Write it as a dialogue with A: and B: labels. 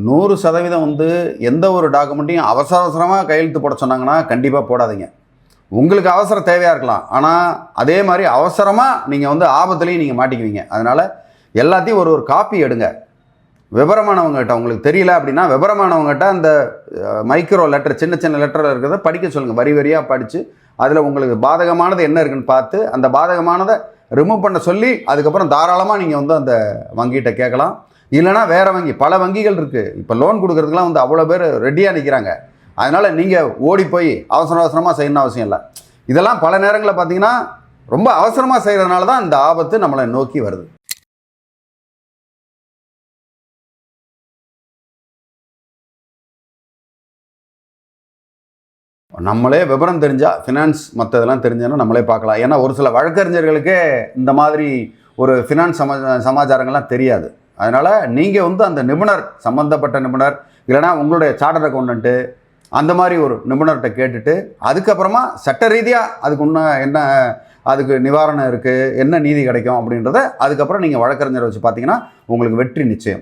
A: 100% வந்து எந்த ஒரு டாக்குமெண்ட்டையும் அவசரமாக கையெழுத்து போட சொன்னாங்கன்னா கண்டிப்பாக போடாதீங்க. உங்களுக்கு அவசர தேவையாக இருக்கலாம், ஆனால் அதே மாதிரி அவசரமாக நீங்கள் வந்து ஆபத்துலேயும் நீங்கள் மாட்டிக்குவீங்க. அதனால் எல்லாத்தையும் ஒரு காப்பி எடுங்க. விவரமானவங்ககிட்ட, உங்களுக்கு தெரியல அப்படின்னா விவரமானவங்ககிட்ட அந்த மைக்ரோ லெட்டர், சின்ன சின்ன லெட்டரில் இருக்கிறத படிக்க சொல்லுங்கள். வரி வரியாக படித்து அதில் உங்களுக்கு பாதகமானது என்ன இருக்குன்னு பார்த்து அந்த பாதகமானதை ரிமூவ் பண்ண சொல்லி அதுக்கப்புறம் தாராளமாக நீங்கள் வந்து அந்த வங்கிகிட்ட கேட்கலாம். இல்லைனா வேறு வங்கி, பல வங்கிகள் இருக்குது. இப்போ லோன் கொடுக்குறதுக்குலாம் வந்து அவ்வளோ பேர் ரெடியாக நிற்கிறாங்க. அதனால் நீங்கள் ஓடி போய் அவசரமாக செய்யணும்னு அவசியம் இல்லை. இதெல்லாம் பல நேரங்களில் பார்த்தீங்கன்னா ரொம்ப அவசரமாக செய்கிறதுனால தான் இந்த ஆபத்து நம்மளை நோக்கி வருது. நம்மளே விவரம் தெரிஞ்சால், ஃபினான்ஸ் மற்ற இதெல்லாம் தெரிஞ்சோன்னா நம்மளே பார்க்கலாம். ஏன்னா ஒரு சில வழக்கறிஞர்களுக்கே இந்த மாதிரி ஒரு ஃபினான்ஸ் சமாச்சாரங்கள்லாம் தெரியாது. அதனால் நீங்கள் வந்து அந்த நிபுணர், சம்மந்தப்பட்ட நிபுணர், இல்லைனா உங்களுடைய சார்ட்டர்ட் அக்கௌண்டன்ட்டு அந்த மாதிரி ஒரு நிபுணர்கிட்ட கேட்டுட்டு அதுக்கப்புறமா சட்ட ரீதியாக அதுக்கு என்ன அதுக்கு நிவாரணம் இருக்குது, என்ன நீதி கிடைக்கும் அப்படின்றத அதுக்கப்புறம் நீங்கள் வழக்கறிஞரை வச்சு பார்த்தீங்கன்னா உங்களுக்கு வெற்றி நிச்சயம்.